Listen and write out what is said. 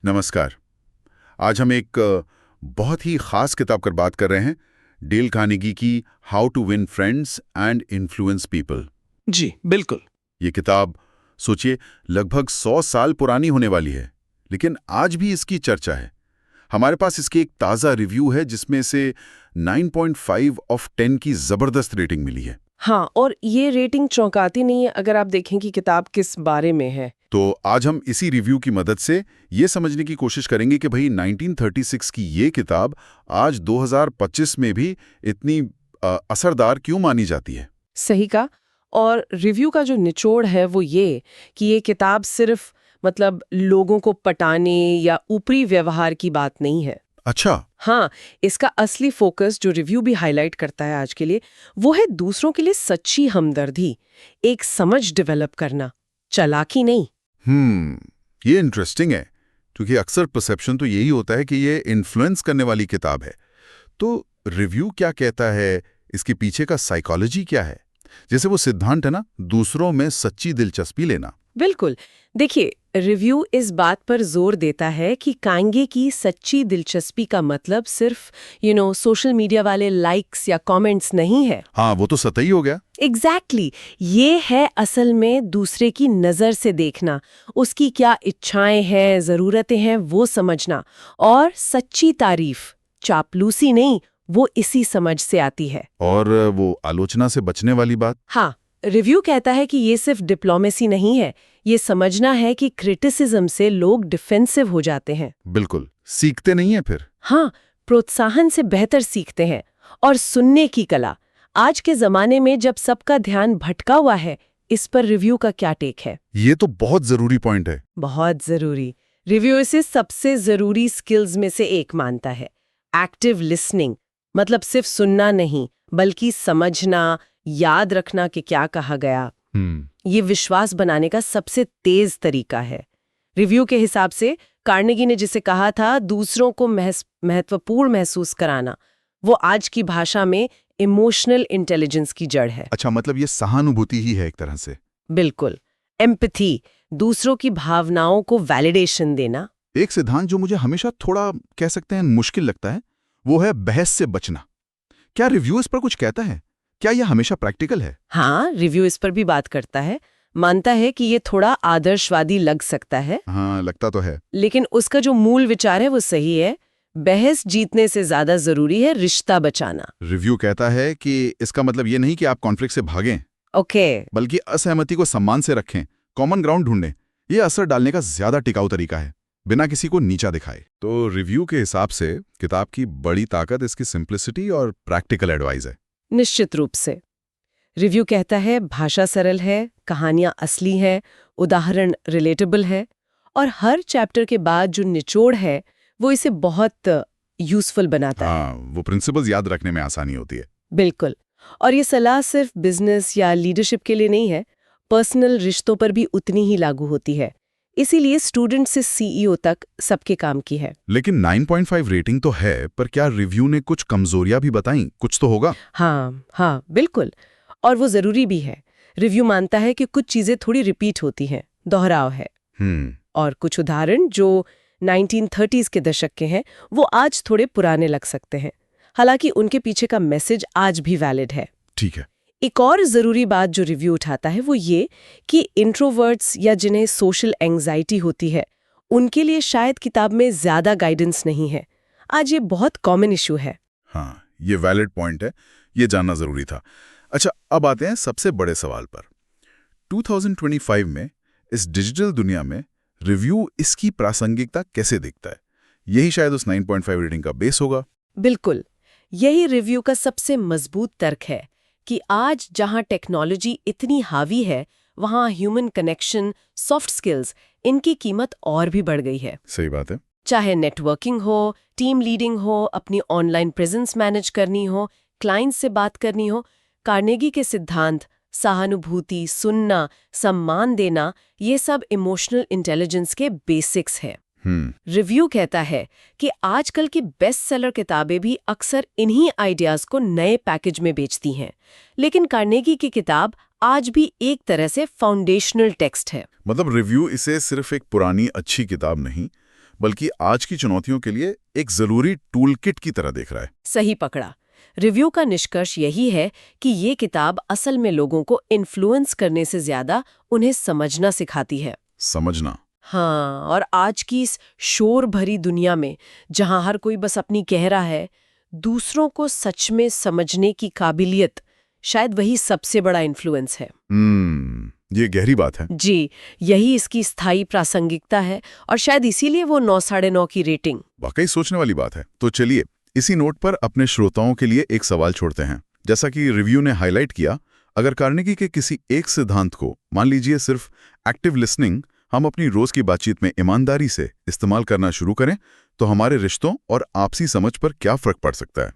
नमस्कार। आज हम एक बहुत ही खास किताब पर बात कर रहे हैं, डेल कार्नेगी की how to win friends and influence people. जी बिल्कुल। ये किताब सोचिए लगभग 100 साल पुरानी होने वाली है, लेकिन आज भी इसकी चर्चा है। हमारे पास इसकी एक ताज़ा रिव्यू है जिसमें से 9.5 ऑफ 10 की ज़बरदस्त रेटिंग मिली है। हाँ, और ये रेटिंग चौंकाती नहीं है अगर आप देखें कि किताब किस बारे में है। तो आज हम इसी रिव्यू की मदद से ये समझने की कोशिश करेंगे कि भाई 1936 की ये किताब आज 2025 में भी इतनी असरदार क्यों मानी जाती है। सही का। और रिव्यू का जो निचोड़ है वो ये कि ये किताब सिर्फ लोगों को पटाने या ऊपरी व्यवहार की बात नहीं है। अच्छा। हाँ, इसका असली फोकस जो रिव्यू भी हाईलाइट करता है आज के लिए, वो है दूसरों के लिए सच्ची हमदर्दी, एक समझ डेवलप करना, चालाकी नहीं। ये इंटरेस्टिंग है, क्योंकि अक्सर परसेप्शन तो यही होता है कि ये इन्फ्लुएंस करने वाली किताब है। तो रिव्यू क्या कहता है, इसके पीछे का साइकोलॉजी क्या है? जैसे वो सिद्धांत है ना, दूसरों में सच्ची दिलचस्पी लेना। बिल्कुल। देखिए, रिव्यू इस बात पर जोर देता है कि कार्नेगी की सच्ची दिलचस्पी का मतलब सिर्फ सोशल मीडिया वाले लाइक्स या कमेंट्स नहीं है। हाँ, वो तो सतही हो गया। एग्जैक्टली ये है असल में दूसरे की नज़र से देखना, उसकी क्या इच्छाएं हैं, ज़रूरतें हैं, वो समझना। और सच्ची तारीफ, चापलूसी नहीं, वो इसी समझ से आती है। और वो आलोचना से बचने वाली बात। हाँ, रिव्यू कहता है कि ये सिर्फ डिप्लोमेसी नहीं है, ये समझना है कि क्रिटिसिज्म से लोग डिफेंसिव हो जाते हैं। बिल्कुल, सीखते नहीं है फिर। हाँ, प्रोत्साहन से बेहतर सीखते हैं। और सुनने की कला, आज के जमाने में जब सबका ध्यान भटका हुआ है, इस पर रिव्यू का क्या टेक है? ये तो बहुत जरूरी पॉइंट है। बहुत जरूरी। रिव्यू इसे सबसे जरूरी स्किल्स में से एक मानता है। एक्टिव लिसनिंग, मतलब सिर्फ सुनना नहीं, बल्कि समझना, याद रखना कि क्या कहा गया। ये विश्वास बनाने का सबसे तेज तरीका है। रिव्यू के हिसाब से कार्नेगी ने जिसे कहा था दूसरों को महत्वपूर्ण महसूस कराना, वो आज की भाषा में इमोशनल इंटेलिजेंस की जड़ है। अच्छा, मतलब ये सहानुभूति ही है एक तरह से। बिल्कुल, एम्पैथी, दूसरों की भावनाओं को वैलिडेशन देना। एक सिद्धांत जो मुझे हमेशा थोड़ा कह सकते हैं मुश्किल लगता है, वो है बहस से बचना। क्या रिव्यू इस पर कुछ कहता है? क्या यह हमेशा प्रैक्टिकल है? हाँ, रिव्यू इस पर भी बात करता है। मानता है कि ये थोड़ा आदर्शवादी लग सकता है। हाँ, लगता तो है। लेकिन उसका जो मूल विचार है वो सही है। बहस जीतने से ज्यादा जरूरी है रिश्ता बचाना। रिव्यू कहता है कि इसका मतलब ये नहीं कि आप कॉन्फ्लिक्ट से भागें, ओके। बल्कि असहमति को सम्मान से रखें, कॉमन ग्राउंड ढूंढें। ये असर डालने का ज्यादा टिकाऊ तरीका है, बिना किसी को नीचा दिखाए। तो रिव्यू के हिसाब से किताब की बड़ी ताकत इसकी सिंप्लिसिटी और प्रैक्टिकल एडवाइस है। निश्चित रूप से। रिव्यू कहता है भाषा सरल है, कहानियां असली है, उदाहरण रिलेटेबल है, और हर चैप्टर के बाद जो निचोड़ है वो इसे बहुत यूजफुल बनाता है। हाँ, वो प्रिंसिपल्स याद रखने में आसानी होती है। बिल्कुल। और ये सलाह सिर्फ बिजनेस या लीडरशिप के लिए नहीं है, पर्सनल रिश्तों पर भी उतनी ही लागू होती है। इसीलिए स्टूडेंट से सीईओ तक सबके काम की है। लेकिन 9.5 रेटिंग तो है, पर क्या रिव्यू ने कुछ कमजोरियां भी बताई? कुछ तो होगा। हाँ, बिल्कुल। और वो जरूरी भी है। रिव्यू मानता है कि कुछ चीजें थोड़ी रिपीट होती हैं, दोहराव है। और कुछ उदाहरण जो 1930s के दशक के हैं, वो आज थोड़े पुराने लग सकते हैं। हालांकि उनके पीछे का मैसेज आज भी वैलिड है। ठीक है। एक और जरूरी बात जो रिव्यू उठाता है वो ये कि इंट्रोवर्ट्स या जिन्हें सोशल एंग्जाइटी होती है, उनके लिए शायद किताब में ज्यादा गाइडेंस नहीं है। आज ये बहुत कॉमन इशू है। हाँ, ये वैलिड पॉइंट है, ये जानना जरूरी था। अच्छा, अब आते हैं सबसे बड़े सवाल पर। 2025 में इस डिजिटल दुनिया में रिव्यू इसकी प्रासंगिकता कैसे दिखता है? यही शायद उस 9.5 रेटिंग का बेस होगा। बिल्कुल, यही रिव्यू का सबसे मजबूत तर्क है कि आज जहां टेक्नोलॉजी इतनी हावी है, वहां ह्यूमन कनेक्शन, सॉफ्ट स्किल्स, इनकी कीमत और भी बढ़ गई है। सही बात है। चाहे नेटवर्किंग हो, टीम लीडिंग हो, अपनी ऑनलाइन प्रेजेंस मैनेज करनी हो, क्लाइंट से बात करनी हो, कार्नेगी के सिद्धांत सहानुभूति, सुनना, सम्मान देना, ये सब इमोशनल इंटेलिजेंस के बेसिक्स हैं। रिव्यू कहता है कि आजकल की बेस्ट सेलर किताबें भी अक्सर इन्हीं आइडियाज को नए पैकेज में बेचती हैं, लेकिन कार्नेगी की किताब आज भी एक तरह से फाउंडेशनल टेक्स्ट है। मतलब रिव्यू इसे सिर्फ एक पुरानी अच्छी किताब नहीं, बल्कि आज की चुनौतियों के लिए एक जरूरी टूल किट की तरह देख रहा है। सही पकड़ा। रिव्यू का निष्कर्ष यही है कि ये किताब असल में लोगों को इन्फ्लुएंस करने से ज्यादा उन्हें समझना सिखाती है। समझना। हाँ, और आज की इस शोर भरी दुनिया में जहां हर कोई बस अपनी कह रहा है, दूसरों को सच में समझने की काबिलियत शायद वही सबसे बड़ा इन्फ्लुएंस है। ये गहरी बात है। जी, यही इसकी स्थायी प्रासंगिकता है और शायद इसीलिए वो 9 साढ़े 9 की रेटिंग। वाकई सोचने वाली बात है। तो चलिए इसी नोट पर अपने श्रोताओं के लिए एक सवाल छोड़ते हैं। जैसा कि रिव्यू ने हाईलाइट किया, अगर कार्नेगी के किसी एक सिद्धांत को, मान लीजिए सिर्फ एक्टिव लिसनिंग, हम अपनी रोज की बातचीत में ईमानदारी से इस्तेमाल करना शुरू करें तो हमारे रिश्तों और आपसी समझ पर क्या फर्क पड़ सकता है।